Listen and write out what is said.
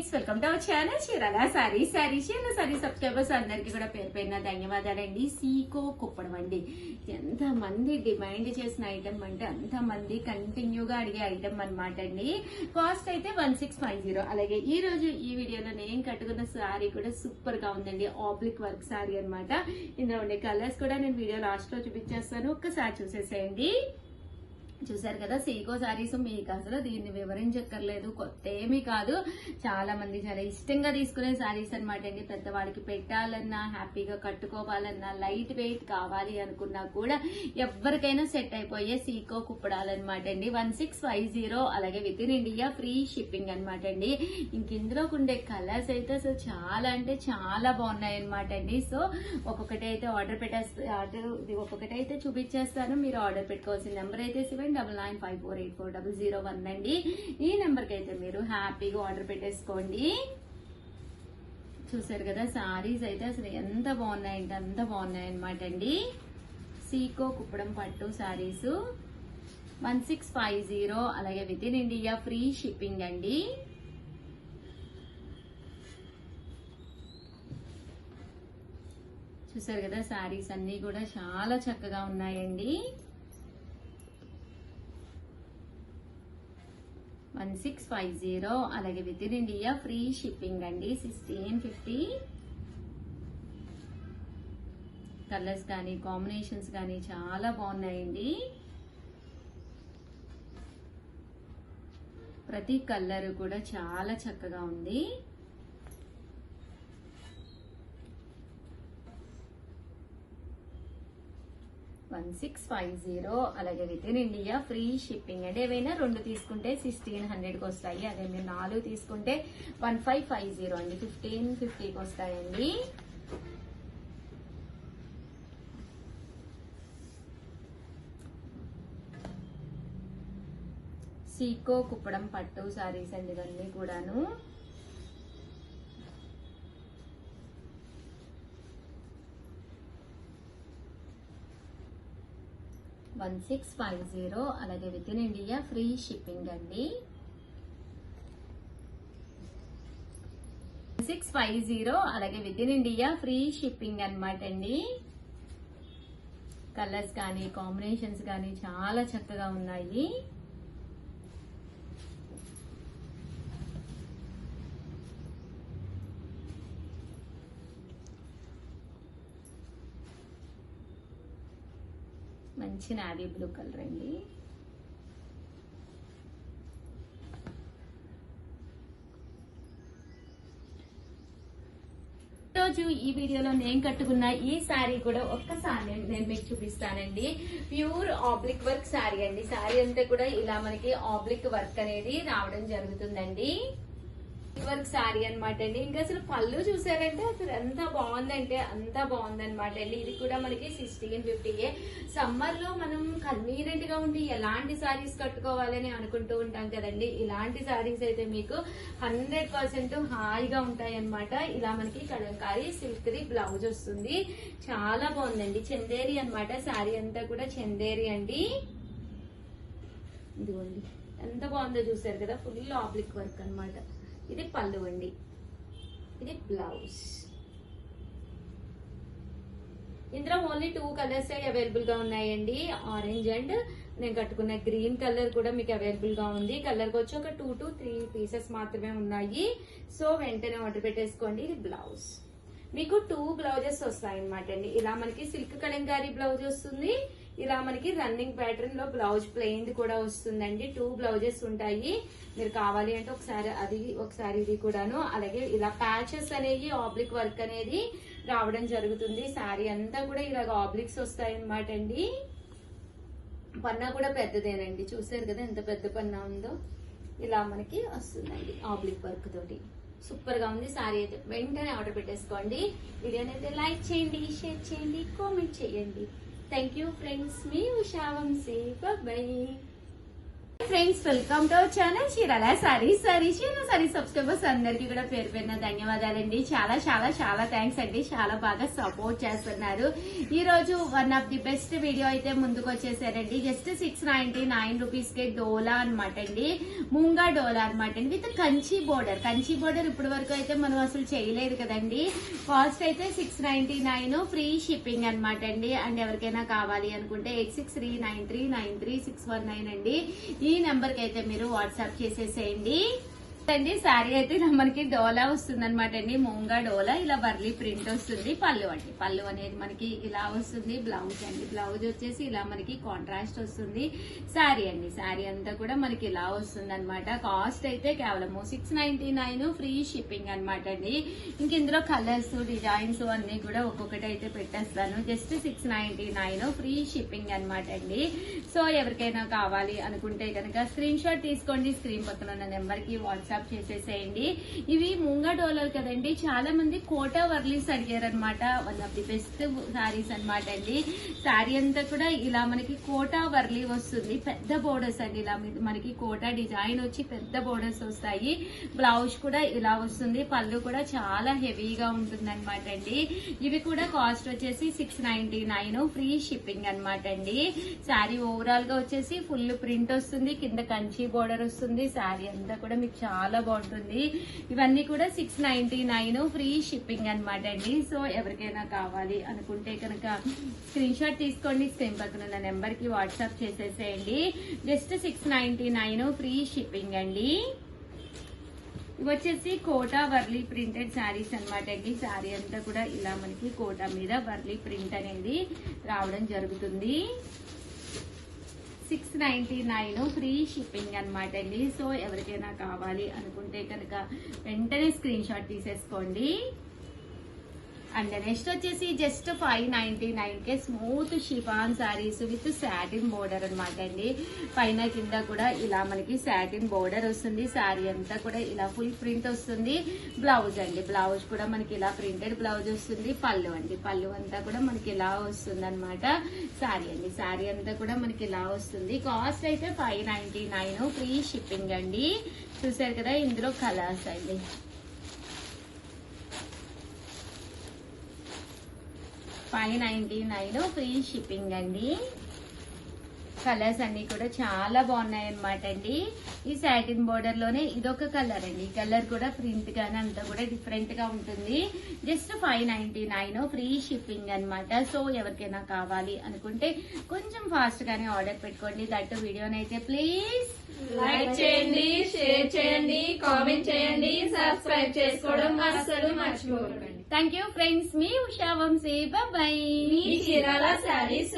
Friends, welcome to our channel Chirala saris. Chirala saris subscribers అందరికీ కూడా పేరు పేరున ధన్యవాదాలండి. సీకో కుప్పడం అండి. ఎంత మంది డిమాండ్ చేసిన ఐటమ్ అంటే అంత మంది కంటిన్యూగా అడిగే ఐటమ్ అనమాట అండి. కాస్ట్ అయితే 1650. అలాగే ఈ రోజు ఈ వీడియోలో నేను కట్టుకున్న సారీ కూడా సూపర్ గా ఉందండి. ఆబ్లిక్ వర్క్ సారీ అనమాట. ఇందులో ఉండే కలర్స్ కూడా నేను వీడియో లాస్ట్ లో చూపించేస్తాను, ఒక్కసారి చూసేసేయండి. చూసారు కదా, సీకో సారీస్ మీకు అసలు దీన్ని వివరించక్కర్లేదు, కొత్త ఏమీ కాదు. చాలా మంది చాలా ఇష్టంగా తీసుకునే సారీస్ అనమాట అండి. పెద్దవాడికి పెట్టాలన్నా, హ్యాపీగా కట్టుకోవాలన్నా, లైట్ వెయిట్ కావాలి అనుకున్నా కూడా ఎవరికైనా సెట్ అయిపోయే సీకో కుప్పడాలన్నమాట అండి. 1650. అలాగే with in India free shipping అనమాట అండి. ఇంక ఇందులోకి ఉండే కలర్స్ అయితే అసలు చాలా అంటే చాలా బాగున్నాయి అనమాట అండి. సో ఒక్కొక్కటైతే ఒక్కొక్కటైతే చూపించేస్తాను. మీరు ఆర్డర్ పెట్టుకోవాల్సిన నెంబర్ అయితే 7995484001 అండి. ఈ నెంబర్ కి అయితే మీరు హ్యాపీగా ఆర్డర్ పెట్టేసుకోండి. చూసారు కదా, సారీస్ అయితే అసలు ఎంత బాగున్నాయంటే అంత బాగున్నాయి అనమాట అండి. సీకో కుప్పడం పట్టు సారీస్ 1650. అలాగే with in India free shipping అండి. చూసారు కదా, సారీస్ అన్ని కూడా చాలా చక్కగా ఉన్నాయండి. 1650. అలాగే with in India free shipping అండి. 1650. కలర్స్ కానీ కాంబినేషన్స్ కానీ చాలా బాగున్నాయండి. ప్రతి కలర్ కూడా చాలా చక్కగా ఉంది. అలాగే with in India free shipping అండి. ఏవైనా 2 తీసుకుంటే 1600కి వస్తాయి. అదే మీరు 4 తీసుకుంటే 1550 అండి, 1550కి వస్తాయండి. సీకో కుప్పడం పట్టు సారీస్ అండి ఇవన్నీ కూడాను. $1650. అలాగే with in India free shipping అండి. 1650. అలాగే with in India free shipping అనమాట అండి. కలర్స్ కానీ కాంబినేషన్స్ కానీ చాలా చక్కగా ఉన్నాయి. మంచి నావీ బ్లూ కలర్ అండి. రోజు ఈ వీడియోలో నేను కట్టుకున్న ఈ శారీ కూడా ఒక్కసారి నేను మీకు చూపిస్తానండి. ప్యూర్ ఆబ్లిక్ వర్క్ శారీ అండి. శారీ అంతా కూడా ఇలా మనకి ఆబ్లిక్ వర్క్ అనేది రావడం జరుగుతుందండి. వర్క్ శారీ అనమాట అండి. ఇంకా అసలు పళ్ళు చూసారంటే అసలు ఎంత బాగుందంటే అంత బాగుందనమాట అండి. ఇది కూడా మనకి 1650. సమ్మర్ లో మనం కన్వీనియంట్ గా ఉండి ఎలాంటి శారీస్ కట్టుకోవాలని అనుకుంటూ ఉంటాం కదండి. ఇలాంటి శారీస్ అయితే మీకు 100% హాయిగా ఉంటాయి అనమాట. ఇలా మనకి కలంకారీ సిల్క్ ది బ్లౌజ్ వస్తుంది. చాలా బాగుందండి. చందేరి అనమాట. శారీ అంతా కూడా చందేరి అండి. ఇదిగోండి ఎంత బాగుందో చూసారు కదా, ఫుల్ ఆబ్లిక్ వర్క్ అనమాట. ఇది పళ్ళు అండి, ఇది బ్లౌజ్. ఇందులో ఓన్లీ 2 కలర్స్ అవైలబుల్ గా ఉన్నాయండి. ఆరెంజ్ అండ్ నేను కట్టుకున్న గ్రీన్ కలర్ కూడా మీకు అవైలబుల్ గా ఉంది. కలర్ వచ్చి ఒక 2 to 3 పీసెస్ మాత్రమే ఉన్నాయి. సో వెంటనే ఆర్డర్ పెట్టేసుకోండి. ఇది బ్లౌజ్. మీకు 2 బ్లౌజెస్ వస్తాయి అనమాట అండి. ఇలా మనకి సిల్క్ కలంకారీ బ్లౌజ్ వస్తుంది. ఇలా మనకి రన్నింగ్ ప్యాటర్న్ లో బ్లౌజ్ ప్లెయిన్ కూడా వస్తుందండి. 2 బ్లౌజెస్ ఉంటాయి. మీరు కావాలి అంటే ఒకసారి అది ఒకసారి ఇది కూడాను. అలాగే ఇలా ప్యాచెస్ అనేవి ఆబ్లిక్ వర్క్ అనేది రావడం జరుగుతుంది. శారీ అంతా కూడా ఇలాగ ఆబ్లిక్స్ వస్తాయి అనమాట అండి. పన్నా కూడా పెద్దదేనండి. చూసారు కదా ఎంత పెద్ద పన్నా ఉందో. ఇలా మనకి వస్తుందండి ఆబ్లిక్ వర్క్ తోటి. సూపర్ గా ఉంది శారీ అయితే. వెంటనే ఆర్డర్ పెట్టేసుకోండి. వీడియోని అయితే లైక్ చేయండి, షేర్ చేయండి, కామెంట్ చేయండి. Thank you friends. మీ Usha Vamshi. Bye. Friends, welcome to our channel Chirala sarees. Sarees subscribers అందరికి కూడా పేరు పేరున ధన్యవాదాలండి. చాలా చాలా చాలా థ్యాంక్స్ అండి. చాలా బాగా సపోర్ట్ చేస్తున్నారు. ఈ రోజు one of the best video అయితే ముందుకు వచ్చేసారండి. జస్ట్ 699 రూపీస్ కే డోలా అనమాట అండి. ముంగా డోలా అనమాట అండి, విత్ కంచి బోర్డర్ ఇప్పటి వరకు అయితే మనం అసలు చేయలేదు కదండి. కాస్ట్ అయితే 699, ఫ్రీ షిప్పింగ్ అనమాట అండి. అండ్ ఎవరికైనా కావాలి అనుకుంటే 8639393619 అండి. ఈ నెంబర్ కి అయితే మీరు వాట్సాప్ చేసేసేయండి అండి. శారీ అయితే మనకి డోలా వస్తుంది అనమాట అండి. మూంగా డోలా ఇలా వర్లీ ప్రింట్ వస్తుంది. పళ్ళు అండి, పళ్ళు అనేది మనకి ఇలా వస్తుంది. బ్లౌజ్ అండి, బ్లౌజ్ వచ్చేసి ఇలా మనకి కాంట్రాస్ట్ వస్తుంది. శారీ అండి, శారీ అంతా కూడా మనకి ఇలా వస్తుంది అనమాట. కాస్ట్ అయితే కేవలం 699, ఫ్రీ షిప్పింగ్ అనమాట అండి. ఇంక ఇందులో కలర్స్, డిజైన్స్ అన్ని కూడా ఒక్కొక్కటి అయితే పెట్టేస్తాను. జస్ట్ 699, ఫ్రీ షిప్పింగ్ అనమాట అండి. సో ఎవరికైనా కావాలి అనుకుంటే కనుక స్క్రీన్ షాట్ తీసుకోండి. స్క్రీన్ పక్కన ఉన్న నెంబర్ కి వాట్సాప్ చేసేసేయండి. ఇవి ముంగా డోలర్ కదండి. చాలా మంది కోటా వర్లీస్ అడిగారు అనమాట. One of the best saris అనమాట అండి. శారీ అంతా కూడా ఇలా మనకి కోటా వర్లీ వస్తుంది. పెద్ద బోర్డర్స్ అండి, ఇలా మనకి కోటా డిజైన్ వచ్చి పెద్ద బోర్డర్స్ వస్తాయి. బ్లౌజ్ కూడా ఇలా వస్తుంది. పళ్ళు కూడా చాలా హెవీగా ఉంటుంది అనమాట అండి. ఇవి కూడా కాస్ట్ వచ్చేసి 699, ఫ్రీ షిప్పింగ్ అనమాట అండి. శారీ ఓవరాల్ గా వచ్చేసి ఫుల్ ప్రింట్ వస్తుంది. కింద కంచి బోర్డర్ వస్తుంది. శారీ అంతా కూడా మీకు చాలా బాగుంటుంది. ఇవన్నీ కూడా 699, ఫ్రీ షిప్పింగ్ అనమాట అండి. సో ఎవరికైనా కావాలి అనుకుంటే కనుక స్క్రీన్ షాట్ తీసుకోండి. స్క్రీన్ పక్కన ఉన్న నెంబర్ కి వాట్సాప్ చేసేసేయండి. జస్ట్ 699, ఫ్రీ షిప్పింగ్ అండి. ఇవి వచ్చేసి కోటా వర్లీ ప్రింటెడ్ శారీస్ అనమాట అండి. శారీ అంతా కూడా ఇలా మనకి కోటా మీద వర్లీ ప్రింట్ అనేది రావడం జరుగుతుంది. 699, ఫ్రీ షిప్పింగ్ అనమాట అండి. సో ఎవరికైనా కావాలి అనుకుంటే కనుక వెంటనే స్క్రీన్ షాట్ తీసేసుకోండి. అండ్ నెక్స్ట్ వచ్చేసి just 599 K smooth chiffon saris with satin border అనమాట అండి. పైన కింద కూడా ఇలా మనకి సాటిన్ బోర్డర్ వస్తుంది. శారీ అంతా కూడా ఇలా ఫుల్ ప్రింట్ వస్తుంది. బ్లౌజ్ అండి, బ్లౌజ్ కూడా మనకి ఇలా ప్రింటెడ్ బ్లౌజ్ వస్తుంది. పళ్ళు అండి, పళ్ళు అంతా కూడా మనకి ఇలా వస్తుంది అనమాట. శారీ అండి, శారీ అంతా కూడా మనకి ఇలా వస్తుంది. కాస్ట్ అయితే 599, ఫ్రీ షిప్పింగ్ అండి. చూసారు కదా, ఇందులో కలర్స్ అండి. 599, ఫ్రీ షిప్పింగ్ అండి. కలర్స్ అన్ని కూడా చాలా బాగున్నాయి అనమాట అండి. ఈ సాటిన్ బోర్డర్ లోనే ఇదొక కలర్ అండి. ఈ కలర్ కూడా ప్రింట్ గానీ అంతా కూడా డిఫరెంట్ గా ఉంటుంది. జస్ట్ 599, ఫ్రీ షిప్పింగ్ అనమాట. సో ఎవరికైనా కావాలి అనుకుంటే కొంచెం ఫాస్ట్ గానే ఆర్డర్ పెట్టుకోండి. దట్ వీడియోనైతే ప్లీజ్ లైక్ చేయండి, షేర్ చేయండి, కామెంట్ చేయండి, సబ్స్క్రైబ్ చేసుకోవడం అస్సలు మర్చిపోకండి. Thank you friends. మీ ఉషా వంశీ. బాయ్. మీ చీరాల సారీస్.